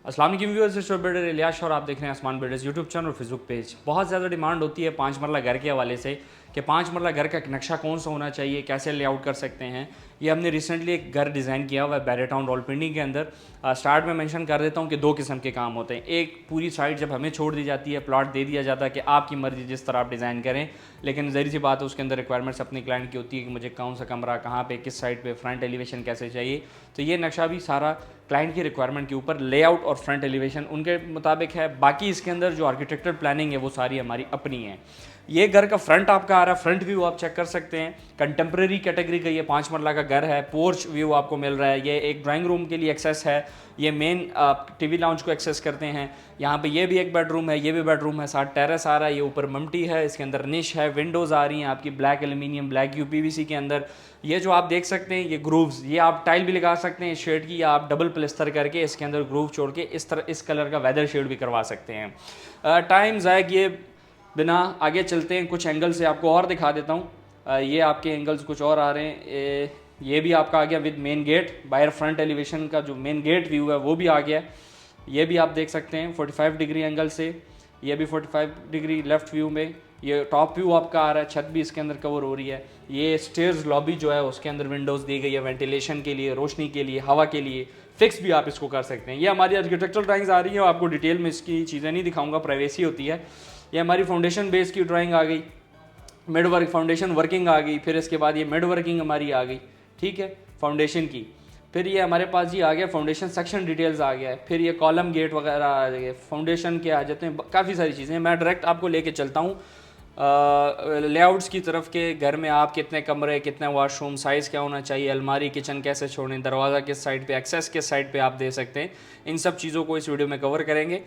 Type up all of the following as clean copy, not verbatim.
अस्सलाम वालेकुम व्यूअर्स, इस बिल्डर इलियास और आप देख रहे हैं आसमान बिल्डर्स यूट्यूब चैनल और फेसबुक पेज। बहुत ज़्यादा डिमांड होती है 5 मरला घर के हवाले से कि 5 मरला घर का नक्शा कौन सा होना चाहिए, कैसे लेआउट कर सकते हैं। ये हमने रिसेंटली एक घर डिज़ाइन किया हुआ है बैरे टाउन रावलपिंडी के अंदर। स्टार्ट में मेंशन कर देता हूँ कि 2 किस्म के काम होते हैं। एक, पूरी साइट जब हमें छोड़ दी जाती है, प्लॉट दे दिया जाता है कि आपकी मर्ज़ी जिस तरह आप डिज़ाइन करें, लेकिन ज़ाहिर सी बात है उसके अंदर रिक्वायरमेंट्स अपनी क्लाइंट की होती है कि मुझे कौन सा कमरा कहाँ पे, किस साइड पे, फ्रंट एलिवेशन कैसे चाहिए। तो ये नक्शा भी सारा क्लाइंट की रिक्वायरमेंट के ऊपर लेआउट और फ्रंट एलिवेशन उनके मुताबिक है। बाकी इसके अंदर जो आर्किटेक्चरल प्लानिंग है वो सारी हमारी अपनी है। ये घर का फ्रंट आपका आ रहा है, फ्रंट व्यू आप चेक कर सकते हैं। कंटेम्प्रेरी कैटेगरी का ये 5 मरला का घर है। पोर्च व्यू आपको मिल रहा है। ये एक ड्राइंग रूम के लिए एक्सेस है। ये मेन टीवी लाउंज को एक्सेस करते हैं। यहाँ पे ये भी एक बेडरूम है, ये भी बेडरूम है, साथ टेरेस आ रहा है। ये ऊपर ममटी है, इसके अंदर निश है, विंडोज़ आ रही हैं आपकी ब्लैक एल्यूमिनियम, ब्लैक यूपीवीसी के अंदर। ये जो आप देख सकते हैं ये ग्रूव्स, ये आप टाइल भी लगा सकते हैं शेड की, या आप डबल प्लस्तर करके इसके अंदर ग्रूव छोड़ के इस तरह इस कलर का वेदर शेड भी करवा सकते हैं। टाइम ज़ाया किए बिना आगे चलते हैं, कुछ एंगल से आपको और दिखा देता हूँ। ये आपके एंगल्स कुछ और आ रहे हैं। ये भी आपका आ गया विद मेन गेट। बाहर फ्रंट एलिवेशन का जो मेन गेट व्यू है वो भी आ गया है। ये भी आप देख सकते हैं 45 डिग्री एंगल से। ये भी 45 डिग्री लेफ्ट व्यू में। ये टॉप व्यू आपका आ रहा है, छत भी इसके अंदर कवर हो रही है। ये स्टेयर्स लॉबी जो है उसके अंदर विंडोज़ दी गई है वेंटिलेशन के लिए, रोशनी के लिए, हवा के लिए। फिक्स भी आप इसको कर सकते हैं। ये हमारी आर्किटेक्चरल ड्राइंग्स आ रही है, आपको डिटेल में इसकी चीज़ें नहीं दिखाऊंगा, प्राइवेसी होती है। ये हमारी फाउंडेशन बेस की ड्राइंग आ गई, मिड वर्क फाउंडेशन वर्किंग आ गई, फिर इसके बाद ये मिड वर्किंग हमारी आ गई, ठीक है, फाउंडेशन की। फिर ये हमारे पास ये आ गया फाउंडेशन सेक्शन डिटेल्स आ गया है। फिर ये कॉलम गेट वगैरह आ गए, फाउंडेशन के आ जाते हैं, काफ़ी सारी चीज़ें। मैं डायरेक्ट आपको लेके चलता हूँ लेआउट्स की तरफ के। घर में आप कितने कमरे, कितने वॉशरूम, साइज़ क्या होना चाहिए, अलमारी किचन कैसे छोड़ें, दरवाज़ा किस साइड पे, एक्सेस किस साइड पे आप दे सकते हैं, इन सब चीज़ों को इस वीडियो में कवर करेंगे।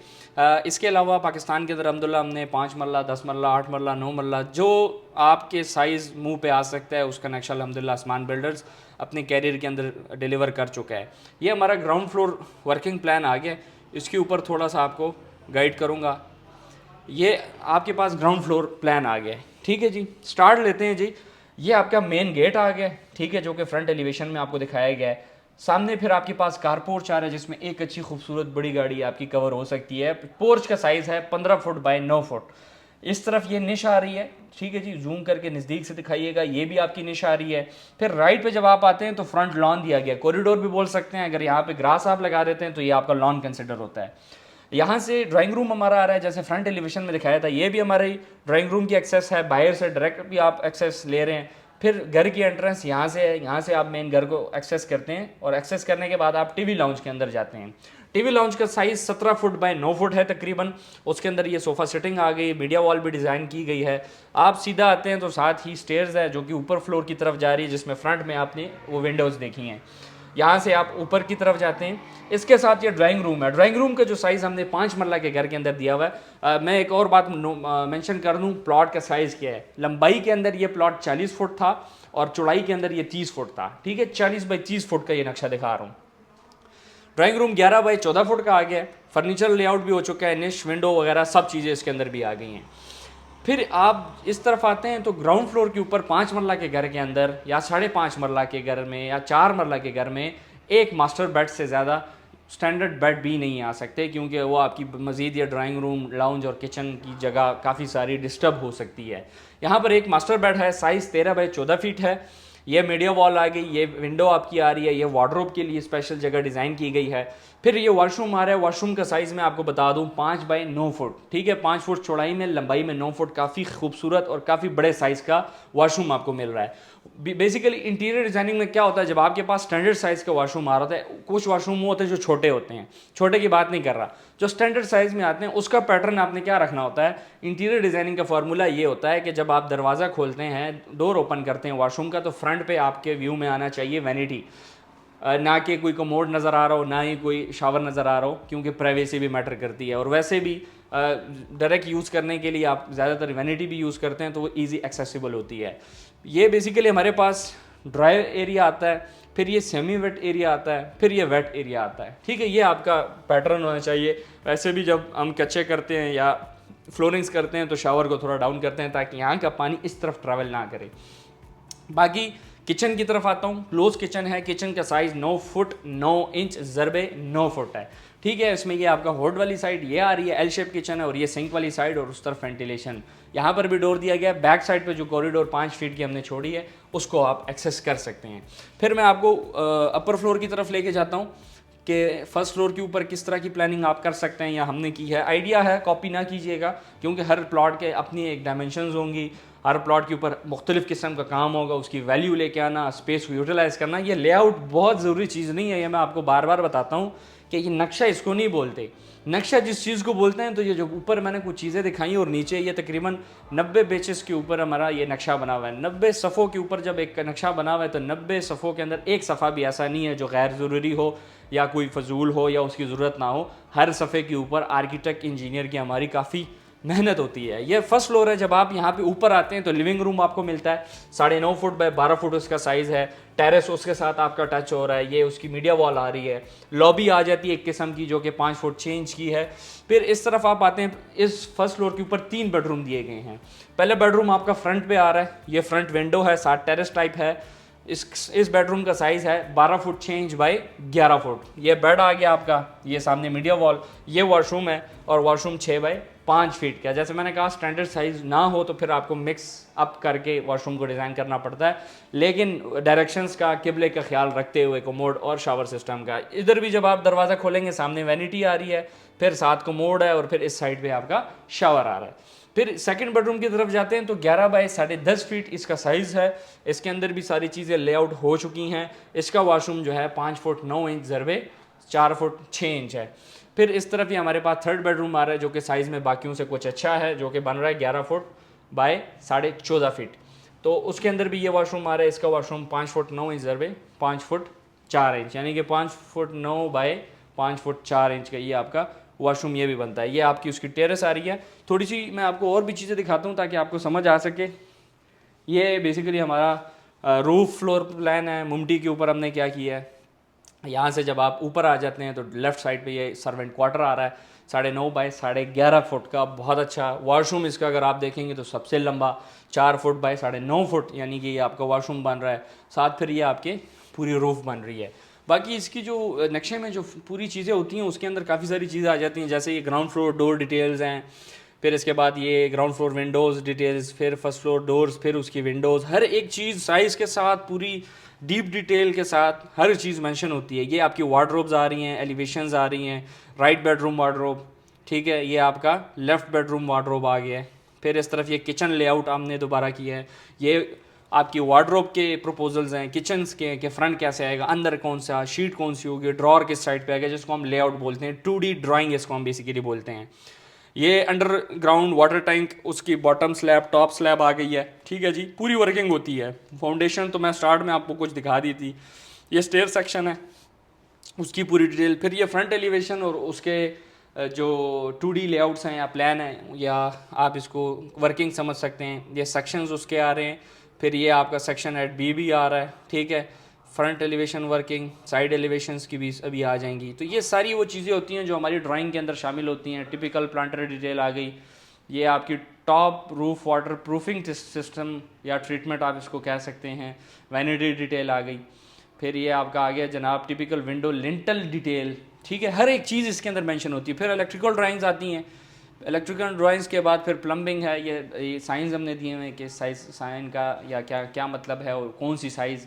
इसके अलावा पाकिस्तान के अंदर अल्हम्दुलिल्लाह हमने 5 मरला, 10 मरला, 8 मरला, 9 मरला, जो आपके साइज़ मुँह पे आ सकता है उसका नक्शा अल्हम्दुलिल्लाह आसमान बिल्डर्स अपने कैरियर के अंदर डिलीवर कर चुका है। ये हमारा ग्राउंड फ्लोर वर्किंग प्लान आ गया। इसके ऊपर थोड़ा सा आपको गाइड करूँगा। ये आपके पास ग्राउंड फ्लोर प्लान आ गया है, ठीक है जी। स्टार्ट लेते हैं जी। ये आपका मेन गेट आ गया, ठीक है, जो कि फ्रंट एलिवेशन में आपको दिखाया गया है। सामने फिर आपके पास कार पोर्च आ रहा है जिसमें एक अच्छी खूबसूरत बड़ी गाड़ी आपकी कवर हो सकती है। पोर्च का साइज़ है 15 फुट बाय 9 फुट। इस तरफ ये निश आ रही है, ठीक है जी, जूम करके नज़दीक से दिखाइएगा। ये भी आपकी निश आ रही है। फिर राइट पे जब आप आते हैं तो फ्रंट लॉन दिया गया, कॉरिडोर भी बोल सकते हैं। अगर यहाँ पे ग्रास आप लगा देते हैं तो ये आपका लॉन कंसिडर होता है। यहाँ से ड्राइंग रूम हमारा आ रहा है, जैसे फ्रंट एलिवेशन में दिखाया था। ये भी हमारी ड्राइंग रूम की एक्सेस है, बाहर से डायरेक्ट भी आप एक्सेस ले रहे हैं। फिर घर की एंट्रेंस यहाँ से है, यहाँ से आप मेन घर को एक्सेस करते हैं, और एक्सेस करने के बाद आप टीवी लाउंज के अंदर जाते हैं। टीवी लाउंज का साइज़ 17 फुट बाय 9 फुट है तकरीबन। उसके अंदर ये सोफ़ा सेटिंग आ गई, मीडिया वॉल भी डिज़ाइन की गई है। आप सीधा आते हैं तो साथ ही स्टेयर्स है जो कि ऊपर फ्लोर की तरफ जा रही है, जिसमें फ्रंट में आपने वो विंडोज़ देखी हैं। यहाँ से आप ऊपर की तरफ जाते हैं। इसके साथ ये ड्राइंग रूम है। ड्राइंग रूम का जो साइज़ हमने 5 मरला के घर के अंदर दिया हुआ है। मैं एक और बात मेंशन कर दूँ, प्लॉट का साइज़ क्या है। लंबाई के अंदर ये प्लॉट 40 फुट था और चौड़ाई के अंदर ये 30 फुट था, ठीक है। 40 बाई 30 फुट का ये नक्शा दिखा रहा हूँ। ड्राइंग रूम 11 बाई 14 फुट का आ गया है। फर्नीचर लेआउट भी हो चुका है, निश, विंडो वगैरह सब चीज़ें इसके अंदर भी आ गई हैं। फिर आप इस तरफ आते हैं तो ग्राउंड फ्लोर के ऊपर 5 मरला के घर के अंदर, या 5.5 मरला के घर में, या 4 मरला के घर में एक मास्टर बेड से ज़्यादा स्टैंडर्ड बेड भी नहीं आ सकते, क्योंकि वो आपकी मज़ीद ये ड्राइंग रूम, लाउंज और किचन की जगह काफ़ी सारी डिस्टर्ब हो सकती है। यहाँ पर एक मास्टर बेड है, साइज़ 13 बाई 14 फीट है। ये मीडिया वॉल आ गई, ये विंडो आपकी आ रही है, ये वार्डरोब के लिए स्पेशल जगह डिज़ाइन की गई है। फिर ये वॉशरूम आ रहा है। वॉशरूम का साइज़ मैं आपको बता दूं 5 बाई 9 फुट, ठीक है। 5 फुट चौड़ाई में, लंबाई में 9 फुट, काफ़ी खूबसूरत और काफ़ी बड़े साइज़ का वॉशरूम आपको मिल रहा है। बेसिकली इंटीरियर डिज़ाइनिंग में क्या होता है, जब आपके पास स्टैंडर्ड साइज़ का वॉशरूम आ रहा है, कुछ वॉशरूम वो होते हैं जो छोटे होते हैं, छोटे की बात नहीं कर रहा, जो स्टैंडर्ड साइज़ में आते हैं उसका पैटर्न आपने क्या रखना होता है। इंटीरियर डिज़ाइनिंग का फार्मूला ये होता है कि जब आप दरवाज़ा खोलते हैं, डोर ओपन करते हैं वॉशरूम का, तो फ्रंट पे आपके व्यू में आना चाहिए वैनिटी, ना कि कोई कमोड नज़र आ रहा हो, ना ही कोई शावर नज़र आ रहा हो, क्योंकि प्राइवेसी भी मैटर करती है। और वैसे भी डायरेक्ट यूज़ करने के लिए आप ज़्यादातर वैनिटी भी यूज़ करते हैं, तो वो ईजी एक्सेसिबल होती है। ये बेसिकली हमारे पास ड्राई एरिया आता है, फिर ये सेमी वेट एरिया आता है, फिर ये वेट एरिया आता है, ठीक है। ये आपका पैटर्न होना चाहिए। वैसे भी जब हम कच्चे करते हैं या फ्लोरिंग्स करते हैं तो शावर को थोड़ा डाउन करते हैं ताकि यहाँ का पानी इस तरफ ट्रैवल ना करे। बाकी किचन की तरफ आता हूँ, क्लोज किचन है। किचन का साइज़ 9 फुट 9 इंच ज़रबे 9 फुट है, ठीक है। इसमें ये आपका हॉट वाली साइड ये आ रही है, एल शेप किचन है, और ये सिंक वाली साइड, और उस तरफ वेंटिलेशन। यहाँ पर भी डोर दिया गया है। बैक साइड पे जो कॉरिडोर 5 फीट की हमने छोड़ी है उसको आप एक्सेस कर सकते हैं। फिर मैं आपको अपर फ्लोर की तरफ लेके जाता हूँ कि फर्स्ट फ्लोर के ऊपर किस तरह की प्लानिंग आप कर सकते हैं या हमने की है। आइडिया है, कॉपी ना कीजिएगा, क्योंकि हर प्लॉट के अपनी एक डायमेंशंस होंगी, हर प्लॉट के ऊपर मुख्तलिफ किस्म का काम होगा, उसकी वैल्यू लेके आना, स्पेस को यूटिलाइज़ करना। ये लेआउट बहुत ज़रूरी चीज़ नहीं है, ये मैं आपको बार बार बताता हूँ कि ये नक्शा इसको नहीं बोलते। नक्शा जिस चीज़ को बोलते हैं, तो ये जो ऊपर मैंने कुछ चीज़ें दिखाई और नीचे ये तकरीबन 90 पेजेस के ऊपर हमारा ये नक्शा बना हुआ है। 90 सफ़ों के ऊपर जब एक नक्शा बना हुआ है तो 90 सफ़ों के अंदर एक सफ़ा भी ऐसा नहीं है जो गैर ज़रूरी हो या कोई फजूल हो या उसकी ज़रूरत ना हो। हर सफ़े के ऊपर आर्किटेक्ट इंजीनियर की हमारी काफ़ी मेहनत होती है। ये फर्स्ट फ्लोर है। जब आप यहाँ पे ऊपर आते हैं तो लिविंग रूम आपको मिलता है, 9.5 फुट बाय 12 फुट उसका साइज़ है। टेरेस उसके साथ आपका टच हो रहा है, ये उसकी मीडिया वॉल आ रही है। लॉबी आ जाती है एक किस्म की जो कि 5 फुट 6 इंच की है। फिर इस तरफ आप आते हैं, इस फर्स्ट फ्लोर के ऊपर 3 बेडरूम दिए गए हैं। पहले बेडरूम आपका फ्रंट पे आ रहा है, ये फ्रंट विंडो है, साथ टेरेस टाइप है। इस बेडरूम का साइज़ है 12 फुट 6 इंच बाई 11 फुट। ये बेड आ गया आपका, ये सामने मीडिया वॉल, ये वॉशरूम है, और वॉशरूम 6 बाई 5 फीट का। जैसे मैंने कहा स्टैंडर्ड साइज़ ना हो तो फिर आपको मिक्स अप करके वॉशरूम को डिज़ाइन करना पड़ता है, लेकिन डायरेक्शंस का, किबले का ख्याल रखते हुए कोमोड और शावर सिस्टम का। इधर भी जब आप दरवाज़ा खोलेंगे सामने वैनिटी आ रही है, फिर साथ कोमोड है, और फिर इस साइड पे आपका शावर आ रहा है। फिर सेकंड बेडरूम की तरफ जाते हैं तो 11 बाई 10.5 फीट इसका साइज़ है। इसके अंदर भी सारी चीज़ें लेआउट हो चुकी हैं। इसका वॉशरूम जो है 5 फुट 9 इंच ज़रबे 4 फुट 6 इंच है। फिर इस तरफ ही हमारे पास थर्ड बेडरूम आ रहा है जो कि साइज़ में बाकियों से कुछ अच्छा है, जो कि बन रहा है 11 फुट बाय 14.5 फीट। तो उसके अंदर भी ये वॉशरूम आ रहा है। इसका वॉशरूम 5 फुट 9 इंच ज़रबे 5 फुट 4 इंच, यानी कि 5 फुट 9 बाय 5 फुट 4 इंच का ये आपका वॉशरूम ये भी बनता है। ये आपकी उसकी टेरेस आ रही है। थोड़ी सी मैं आपको और भी चीज़ें दिखाता हूँ ताकि आपको समझ आ सके। ये बेसिकली हमारा रूफ फ्लोर प्लान है। मुमटी के ऊपर हमने क्या किया है, यहाँ से जब आप ऊपर आ जाते हैं तो लेफ़्ट साइड पे ये सर्वेंट क्वार्टर आ रहा है, 9.5 बाय 11.5 फुट का, बहुत अच्छा वॉशरूम। इसका अगर आप देखेंगे तो सबसे लंबा 4 फुट बाय 9.5 फुट, यानी कि ये आपका वॉशरूम बन रहा है। साथ फिर ये आपके पूरी रूफ बन रही है। बाकी इसकी जो नक्शे में जो पूरी चीज़ें होती हैं उसके अंदर काफ़ी सारी चीज़ें आ जाती हैं, जैसे ये ग्राउंड फ्लोर डोर डिटेल्स हैं, फिर इसके बाद ये ग्राउंड फ्लोर विंडोज़ डिटेल्स, फिर फर्स्ट फ्लोर डोर्स, फिर उसकी विंडोज़, हर एक चीज़ साइज़ के साथ पूरी डीप डिटेल के साथ हर चीज़ मेंशन होती है। ये आपकी वार्डरोब्स आ रही हैं, एलिवेशंस आ रही हैं, राइट बेडरूम वार्डरोब, ठीक है, ये आपका लेफ़्ट बेडरूम वार्डरोब आ गया है। फिर इस तरफ ये किचन लेआउट हमने दोबारा किया है। ये आपकी वार्डरोब के प्रपोजल्स हैं, किचन्स के कि फ्रंट कैसे आएगा, अंदर कौन सा शीट कौन सी होगी, ड्रॉर किस साइड पे आएगा, जिसको हम लेआउट बोलते हैं। 2D ड्राइंग इसको हम बेसिकली बोलते हैं। ये अंडरग्राउंड वाटर टैंक, उसकी बॉटम स्लैब टॉप स्लैब आ गई है, ठीक है जी, पूरी वर्किंग होती है। फाउंडेशन तो मैं स्टार्ट में आपको कुछ दिखा दी थी। ये स्टेयर सेक्शन है, उसकी पूरी डिटेल। फिर ये फ्रंट एलिवेशन और उसके जो 2D लेआउट्स हैं या प्लान हैं, या आप इसको वर्किंग समझ सकते हैं। ये सेक्शंस उसके आ रहे हैं। फिर ये आपका सेक्शन एट बी भी आ रहा है, ठीक है। Front elevation working, side elevations की भी अभी आ जाएंगी। तो ये सारी वो चीज़ें होती हैं जो हमारी ड्राइंग के अंदर शामिल होती हैं। टिपिकल प्लांटर डिटेल आ गई। ये आपकी top roof water proofing system या ट्रीटमेंट आप इसको कह सकते हैं। वैनिटी डिटेल आ गई। फिर ये आपका आ गया जनाब टिपिकल विंडो लिंटल डिटेल, ठीक है। हर एक चीज़ इसके अंदर मेंशन होती है। फिर इलेक्ट्रिकल ड्राइंग्स आती हैं। इलेक्ट्रिकल ड्राइंग्स के बाद फिर प्लम्बिंग है। ये साइंस हमने दिए हुए हैं कि साइन का या क्या क्या मतलब है और कौन सी साइज़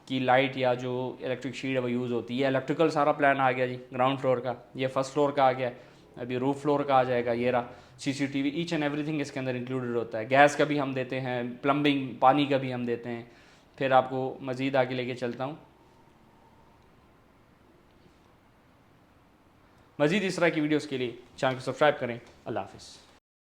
की लाइट या जो इलेक्ट्रिक शीट है वो यूज़ होती है। इलेक्ट्रिकल सारा प्लान आ गया जी ग्राउंड फ्लोर का। ये फर्स्ट फ्लोर का आ गया, अभी रूफ फ्लोर का आ जाएगा। ये रहा CCTV, ईच एंड एवरीथिंग इसके अंदर इंक्लूडेड होता है। गैस का भी हम देते हैं, प्लम्बिंग पानी का भी हम देते हैं। फिर आपको मज़ीद आगे लेके चलता हूँ। मज़ीद इस तरह की वीडियोज़ के लिए चैनल को सब्सक्राइब करें। अल्लाह हाफ़िज़।